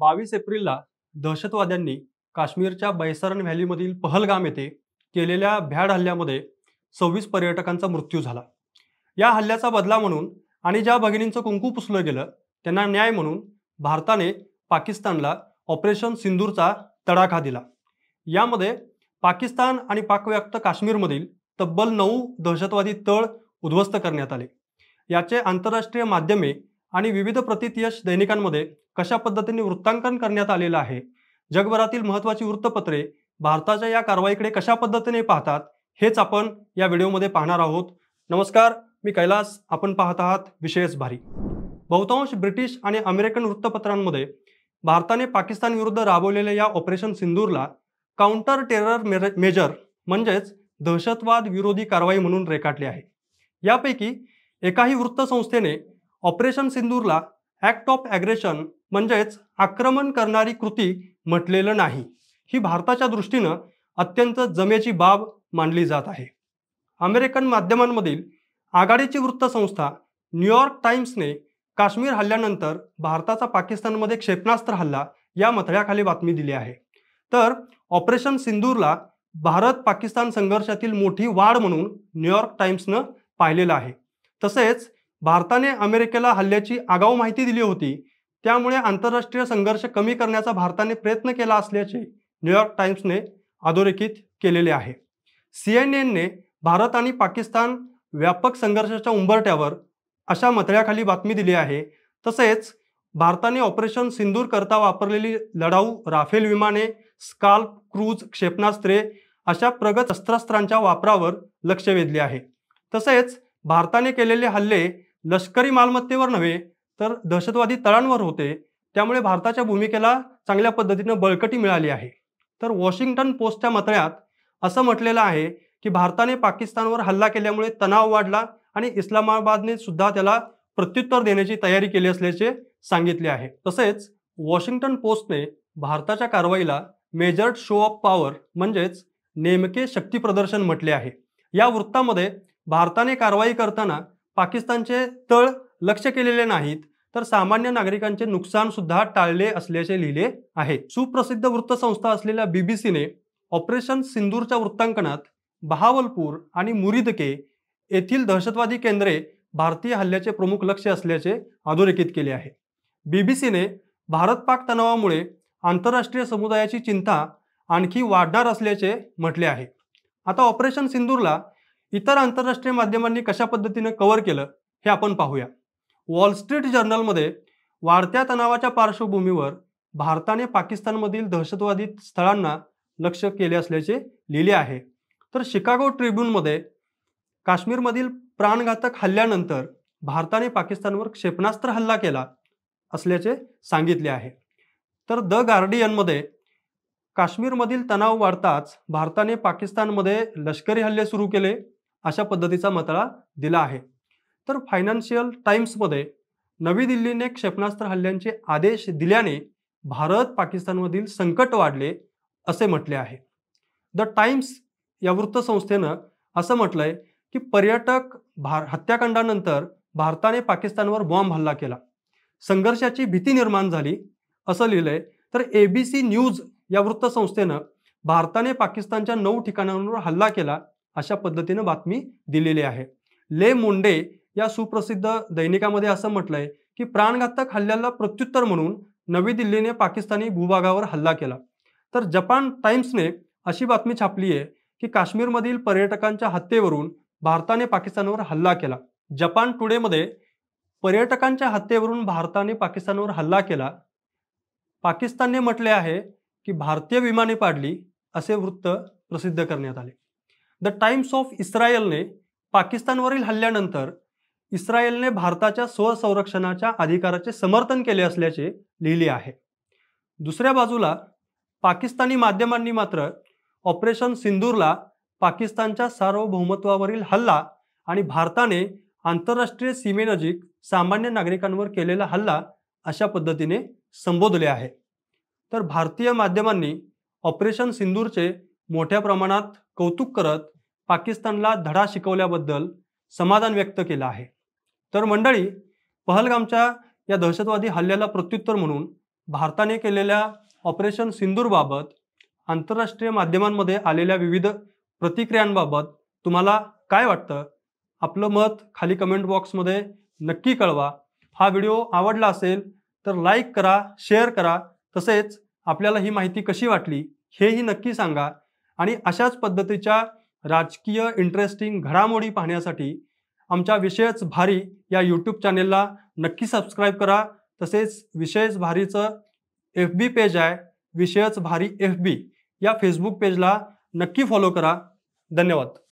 22 एप्रिलला दहशतवाद्यांनी काश्मीरच्या बैसरन व्हॅलीमधील पहलगाम येथे केलेल्या भ्याड हल्ल्यामध्ये 26 पर्यटकांचा मृत्यू झाला। या हल्ल्याचा बदला म्हणून आणि ज्या भगिनींचं कुंकू पुसलं गेलं त्यांना न्याय म्हणून भारताने पाकिस्तानला ऑपरेशन सिंदूरचा तडाखा दिला। यामध्ये पाकिस्तान आणि पाकव्याप्त काश्मीरमधील तब्बल 9 दहशतवादी तळ उद्ध्वस्त करण्यात आले। याचे आंतरराष्ट्रीय माध्यमे आणि विविध प्रतियश दैनिकांमध्ये कशा पद्धतीने वृत्तांकन करण्यात आलेलं आहे, जगभरातील महत्त्वाची वृत्तपत्रे भारताच्या या कारवाईकडे कशा पद्धतीने पाहतात, हेच आपण या व्हिडिओमध्ये पाहणार आहोत। नमस्कार, मी कैलास, आपण पाहत आहात विशेष भारी। बहुतांश ब्रिटिश आणि अमेरिकन वृत्तपत्रांमध्ये भारताने पाकिस्तान विरुद्ध राबवलेल्या या ऑपरेशन सिंदूरला काउंटर टेरर मेजर म्हणजेच दहशतवाद विरोधी कारवाई म्हणून रेखाटले आहे। यापैकी एकाही वृत्तसंस्थेने ऑपरेशन सिंदूरला ॲक्ट ऑफ ॲग्रेशन म्हणजेच आक्रमण करणारी कृती म्हटलेलं नाही। ही भारताच्या दृष्टीनं अत्यंत जमेची बाब मानली जात आहे। अमेरिकन माध्यमांमधील आघाडीची वृत्तसंस्था न्यूयॉर्क टाइम्सने काश्मीर हल्ल्यानंतर भारताचा पाकिस्तानमध्ये क्षेपणास्त्र हल्ला या मथळ्याखाली बातमी दिली आहे। तर ऑपरेशन सिंदूरला भारत पाकिस्तान संघर्षातील मोठी वाढ म्हणून न्यूयॉर्क टाइम्सनं पाहिलेलं आहे। तसेच भारताने अमेरिकेला हल्ल्याची आगाऊ माहिती दिली होती, त्यामुळे आंतरराष्ट्रीय संघर्ष कमी करण्याचा भारताने प्रयत्न केला असल्याचे न्यूयॉर्क टाइम्सने अधोरेखित केलेले आहे। CNN ने भारत आणि पाकिस्तान व्यापक संघर्षाच्या उंबरठ्यावर अशा मथळ्याखाली बातमी दिली आहे। तसेच भारताने ऑपरेशन सिंदूर करता वापरलेली लढाऊ राफेल विमाने, स्काल्प क्रूज क्षेपणास्त्रे अशा प्रगत शस्त्रास्त्रांच्या वापरावर लक्ष वेधले आहे। तसेच भारताने केलेले हल्ले लष्करी मालमत्तेवर नव्हे तर दहशतवादी तळांवर होते, त्यामुळे भारताच्या भूमिकेला चांगल्या पद्धतीने बळकटी मिळाली आहे। तर वॉशिंग्टन पोस्टच्या मथळ्यात असं म्हटलेलं आहे की भारताने पाकिस्तानवर हल्ला केल्यामुळे तणाव वाढला आणि इस्लामाबादने सुद्धा त्याला प्रत्युत्तर देण्याची तयारी केली असल्याचे सांगितले आहे। तसेच वॉशिंग्टन पोस्टने भारताच्या कारवाईला मेजर्ड शो ऑफ पॉवर म्हणजेच नेमके शक्ती प्रदर्शन म्हटले आहे। या वृत्तामध्ये भारताने कारवाई करताना पाकिस्तानचे तळ लक्ष्य केलेले नाहीत, तर सामान्य नागरिकांचे नुकसान सुद्धा टाळले असल्याचे लिहिले आहे। सुप्रसिद्ध वृत्तसंस्था असलेल्या BBCने ऑपरेशन सिंदूरच्या वृत्तांकनात बहावलपूर आणि मुरिदके येथील दहशतवादी केंद्रे भारतीय हल्ल्याचे प्रमुख लक्ष्य असल्याचे अधोरेखित केले आहे। BBCने भारत-पाक तणावामुळे आंतरराष्ट्रीय समुदायाची चिंता आणखी वाढणार असल्याचे म्हटले आहे। आता ऑपरेशन सिंदूरला इतर आंतरराष्ट्रीय माध्यमांनी कशा पद्धतीने कव्हर केलं हे आपण पाहूया। वॉल स्ट्रीट जर्नलमध्ये वाढत्या तणावाच्या पार्श्वभूमीवर भारताने पाकिस्तानमधील दहशतवादी स्थळांना लक्ष्य केले असल्याचे लिहिले आहे। तर शिकागो ट्रिब्यूनमध्ये काश्मीरमधील प्राणघातक हल्ल्यानंतर भारताने पाकिस्तानवर क्षेपणास्त्र हल्ला केला असल्याचे सांगितले आहे। तर द गार्डियनमध्ये काश्मीरमधील तणाव वाढताच भारताने पाकिस्तानमध्ये लष्करी हल्ले सुरू केले अशा पद्धतीचा मथळा दिला आहे। तर फायनान्शियल टाइम्समध्ये नवी दिल्लीने क्षेपणास्त्र हल्ल्यांचे आदेश दिल्याने भारत पाकिस्तानमधील संकट वाढले असे म्हटले आहे। द टाइम्स या वृत्तसंस्थेनं असं म्हटलंय की पर्यटक हत्याकांडानंतर भारताने पाकिस्तानवर बॉम्ब हल्ला केला, संघर्षाची भीती निर्माण झाली असं लिहिलंय। तर ABC न्यूज या वृत्तसंस्थेनं भारताने पाकिस्तानच्या 9 ठिकाणांवर हल्ला केला अशा पद्धतीने बातमी दिलेली आहे। ले मोंडे या सुप्रसिद्ध दैनिकामध्ये असं म्हटलंय की प्राणघातक हल्ल्याला प्रत्युत्तर म्हणून नवी दिल्लीने पाकिस्तानी भूभागावर हल्ला केला। तर जपान टाइम्सने अशी बातमी छापली आहे की काश्मीरमधील पर्यटकांच्या हत्येवरून भारताने पाकिस्तानवर हल्ला केला। जपान टुडेमध्ये पर्यटकांच्या हत्येवरून भारताने पाकिस्तानवर हल्ला केला, पाकिस्तानने म्हटले आहे की भारतीय विमाने पाडली असे वृत्त प्रसिद्ध करण्यात आले। द टाइम्स ऑफ इस्रायलने पाकिस्तानवरील हल्ल्यानंतर इस्रायलने भारताच्या स्वसंरक्षणाच्या अधिकाराचे समर्थन केले असल्याचे लिहिले आहे। दुसऱ्या बाजूला पाकिस्तानी माध्यमांनी मात्र ऑपरेशन सिंदूरला पाकिस्तानच्या सार्वभौमत्वावरील हल्ला आणि भारताने आंतरराष्ट्रीय सीमेनजीक सामान्य नागरिकांवर केलेला हल्ला अशा पद्धतीने संबोधले आहे। तर भारतीय माध्यमांनी ऑपरेशन सिंदूरचे मोठ्या प्रमाणात कौतुक करत पाकिस्तानला धडा शिकवल्याबद्दल समाधान व्यक्त केलं आहे। तर मंडळी, पहलगामच्या या दहशतवादी हल्ल्याला प्रत्युत्तर म्हणून भारताने केलेल्या ऑपरेशन सिंदूरबाबत आंतरराष्ट्रीय माध्यमांमध्ये आलेल्या विविध प्रतिक्रियांबाबत तुम्हाला काय वाटतं? आपलं मत खाली कमेंट बॉक्समध्ये नक्की कळवा. हा व्हिडिओ आवडला असेल तर लाईक करा, शेअर करा. तसेच आपल्याला ही माहिती कशी वाटली हेही नक्की सांगा. आणि अशाच पद्धतीच्या राजकीय इंटरेस्टिंग घडामोडी पाहण्यासाठी आमच्या विषयच भारी या यूट्यूब चॅनेलला नक्की सबस्क्राईब करा. तसेच विषयच भारीचं FB पेज आहे, विषयच भारी FB, या फेसबुक पेजला नक्की फॉलो करा. धन्यवाद.